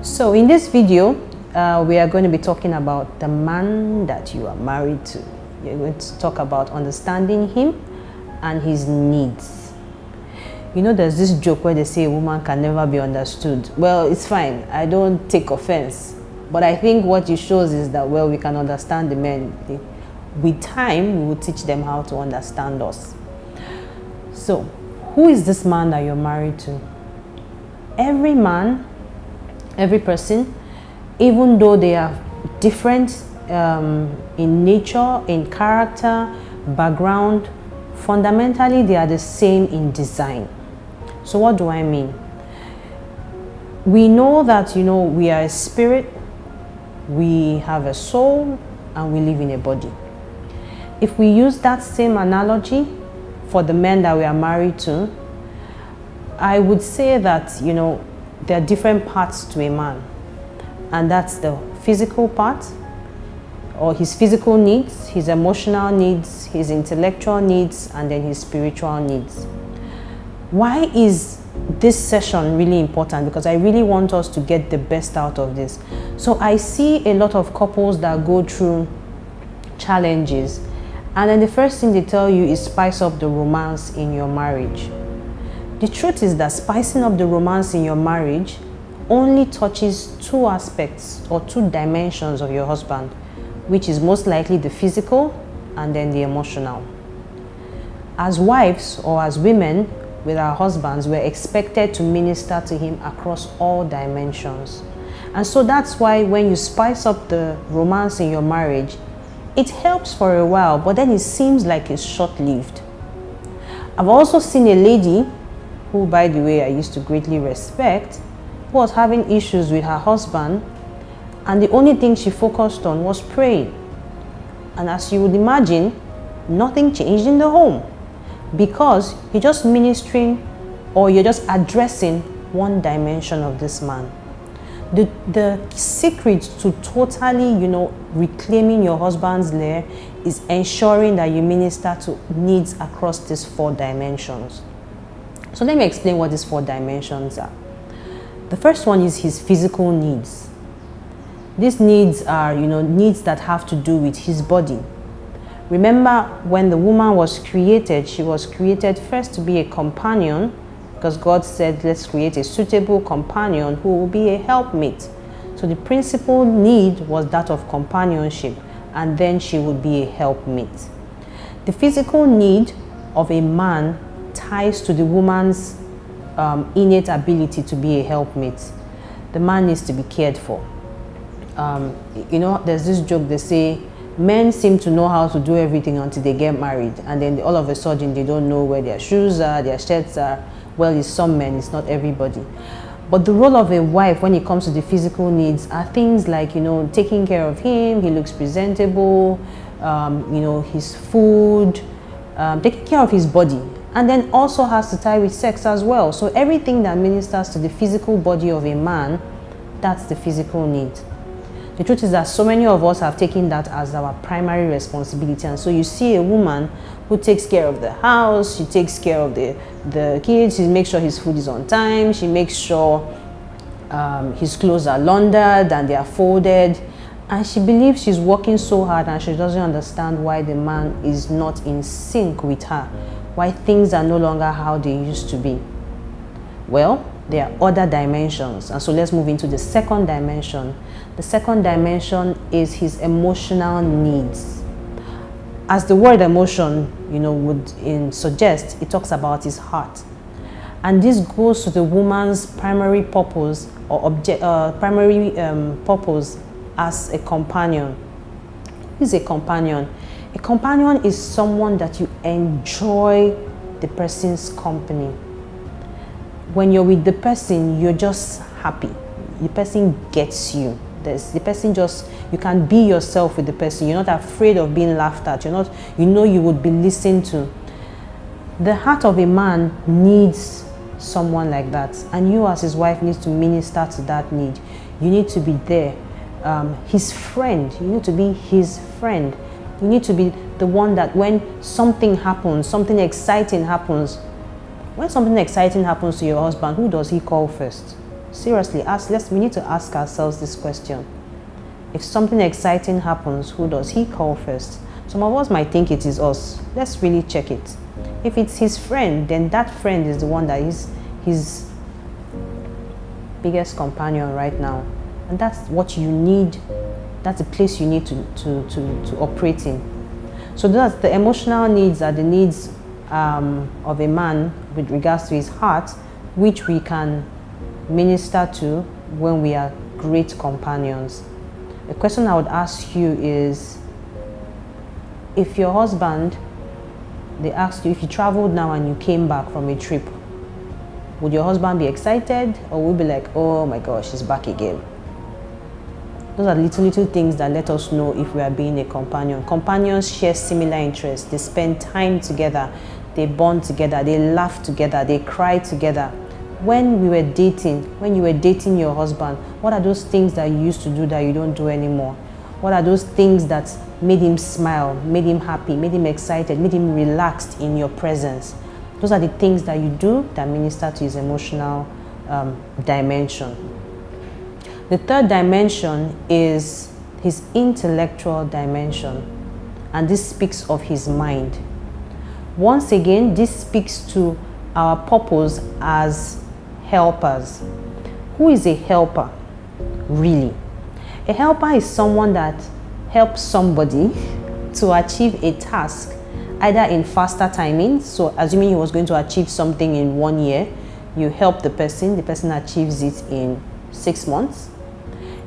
So in this video, we are going to be talking about the man that you are married to. We're going to talk about understanding him and his needs. You know, there's this joke where they say a woman can never be understood. Well, it's fine. I don't take offense. But I think what it shows is that, well, we can understand the men. With time, we will teach them how to understand us. So, who is this man that you're married to? Every man, every person, even though they are different in nature, in character, background, fundamentally they are the same in design. So what do I mean? We know that, you know, we are a spirit, we have a soul, and we live in a body. If we use that same analogy for the men that we are married to, I would say that, you know, there are different parts to a man. And that's the physical part, or his physical needs, his emotional needs, his intellectual needs, and then his spiritual needs. Why is this session really important? Because I really want us to get the best out of this. So I see a lot of couples that go through challenges, and then the first thing they tell you is spice up the romance in your marriage. The truth is that spicing up the romance in your marriage only touches two aspects or two dimensions of your husband, which is most likely the physical and then the emotional. As wives or as women with our husbands, we're expected to minister to him across all dimensions. And so that's why when you spice up the romance in your marriage, it helps for a while, but then it seems like it's short-lived. I've also seen a lady who, by the way, I used to greatly respect, who was having issues with her husband, and the only thing she focused on was praying. And as you would imagine, nothing changed in the home, because you're just ministering or you're just addressing one dimension of this man. The secret to totally, you know, reclaiming your husband's lair is ensuring that you minister to needs across these four dimensions. So let me explain what these four dimensions are. The first one is his physical needs. These needs are, you know, needs that have to do with his body. Remember, when the woman was created, she was created first to be a companion, because God said, let's create a suitable companion who will be a helpmate. So the principal need was that of companionship, and then she would be a helpmate. The physical need of a man ties to the woman's innate ability to be a helpmate. The man needs to be cared for. You know, there's this joke, they say, men seem to know how to do everything until they get married, and then all of a sudden they don't know where their shoes are, their shirts are. Well, it's some men, it's not everybody. But the role of a wife when it comes to the physical needs are things like, you know, taking care of him, he looks presentable, you know, his food, taking care of his body. And then also has to tie with sex as well. So everything that ministers to the physical body of a man, that's the physical need. The truth is that so many of us have taken that as our primary responsibility. And so you see a woman who takes care of the house, she takes care of the kids, she makes sure his food is on time, she makes sure his clothes are laundered and they are folded. And she believes she's working so hard, and she doesn't understand why the man is not in sync with her, why things are no longer how they used to be. Well, there are other dimensions, and so let's move into the second dimension. The second dimension is his emotional needs. As the word emotion, you know, would suggest, it talks about his heart. And this goes to the woman's primary purpose or purpose as a companion. Who is a companion? A companion is someone that you enjoy the person's company. When you're with the person, you're just happy. The person gets you. The person just, you can be yourself with the person. You're not afraid of being laughed at. You're not, you know, you would be listened to. The heart of a man needs someone like that, and you as his wife needs to minister to that need. You need to be there. His friend, you need to be his friend. You need to be the one that when something happens, something exciting happens, when something exciting happens to your husband, who does he call first? Seriously, we need to ask ourselves this question. If something exciting happens, who does he call first? Some of us might think it is us. Let's really check it. If it's his friend, then that friend is the one that is his biggest companion right now. And that's what you need. That's the place you need to operate in. So that's the emotional needs are the needs of a man with regards to his heart, which we can minister to when we are great companions. The question I would ask you is, if your husband, they asked you, if you traveled now and you came back from a trip, would your husband be excited, or would be like, oh my gosh, he's back again? Those are little things that let us know if we are being a companion. Companions share similar interests. They spend time together. They bond together. They laugh together. They cry together. When you were dating your husband, what are those things that you used to do that you don't do anymore? What are those things that made him smile, made him happy, made him excited, made him relaxed in your presence? Those are the things that you do that minister to his emotional dimension. The third dimension is his intellectual dimension, and this speaks of his mind. Once again, this speaks to our purpose as helpers. Who is a helper, really? A helper is someone that helps somebody to achieve a task, either in faster timing. So assuming he was going to achieve something in 1 year, you help the person achieves it in 6 months.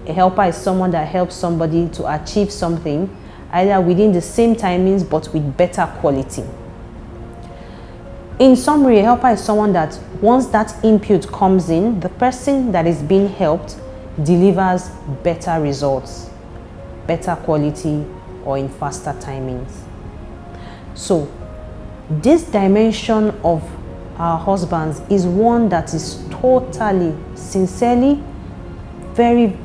A helper is someone that helps somebody to achieve something either within the same timings but with better quality. In summary, a helper is someone that once that input comes in, the person that is being helped delivers better results, better quality, or in faster timings. So this dimension of our husbands is one that is totally, sincerely, very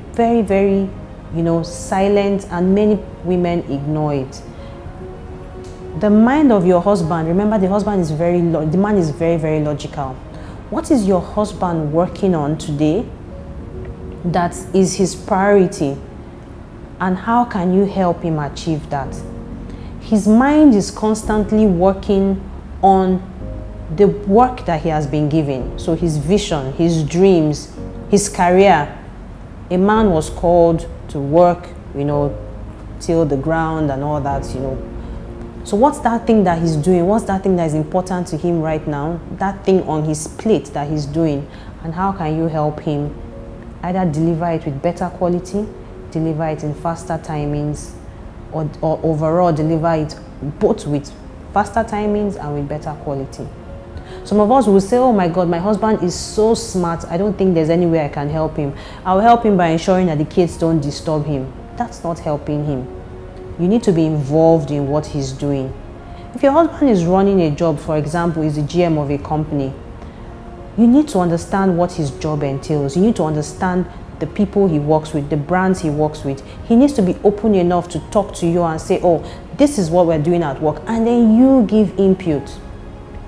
silent, and many women ignore it. The mind of your husband, remember, the man is very logical. What is your husband working on today that is his priority, and how can you help him achieve that? His mind is constantly working on the work that he has been given. So his vision, his dreams, his career. A man was called to work, till the ground and all that, So what's that thing that he's doing? What's that thing that is important to him right now? That thing on his plate that he's doing. And how can you help him either deliver it with better quality, deliver it in faster timings, or overall deliver it both with faster timings and with better quality? Some of us will say, oh my God, my husband is so smart. I don't think there's any way I can help him. I'll help him by ensuring that the kids don't disturb him. That's not helping him. You need to be involved in what he's doing. If your husband is running a job, for example, is the GM of a company, you need to understand what his job entails. You need to understand the people he works with, the brands he works with. He needs to be open enough to talk to you and say, oh, this is what we're doing at work. And then you give input.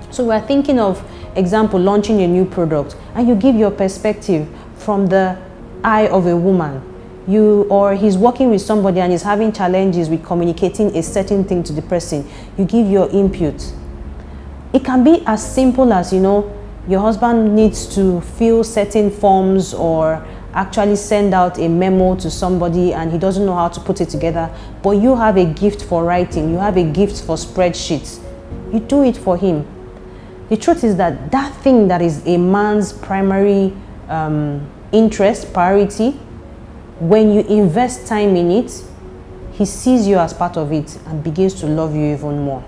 So we're thinking of, example, launching a new product, and you give your perspective from the eye of a woman. Or he's working with somebody and he's having challenges with communicating a certain thing to the person. You give your input. It can be as simple as, your husband needs to fill certain forms or actually send out a memo to somebody and he doesn't know how to put it together, but you have a gift for writing, you have a gift for spreadsheets. You do it for him. The truth is that thing that is a man's primary interest, priority, when you invest time in it, he sees you as part of it and begins to love you even more.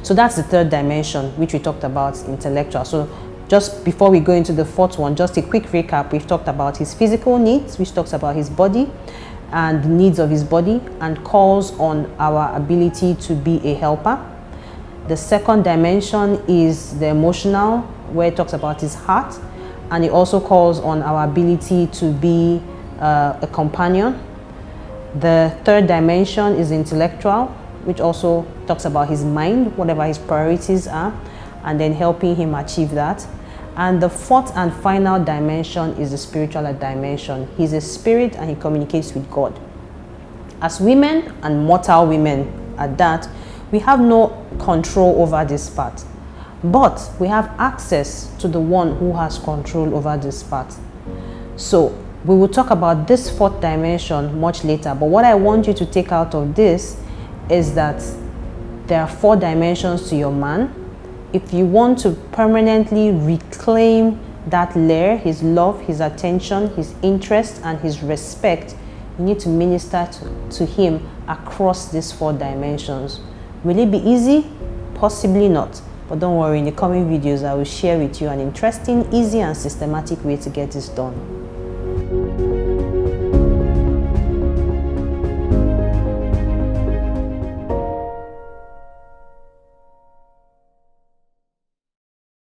So that's the third dimension, which we talked about, intellectual. So just before we go into the fourth one, just a quick recap. We've talked about his physical needs, which talks about his body and the needs of his body and calls on our ability to be a helper. The second dimension is the emotional, where it talks about his heart, and it also calls on our ability to be a companion. The third dimension is intellectual, which also talks about his mind, whatever his priorities are, and then helping him achieve that. And the fourth and final dimension is the spiritual dimension. He's a spirit and he communicates with God. As women, and mortal women at that, we have no control over this part. But we have access to the one who has control over this part. So we will talk about this fourth dimension much later. But what I want you to take out of this is that there are 4 dimensions to your man. If you want to permanently reclaim that layer, his love, his attention, his interest, and his respect, you need to minister to him across these 4 dimensions. Will it be easy? Possibly not. But don't worry, in the coming videos, I will share with you an interesting, easy, and systematic way to get this done.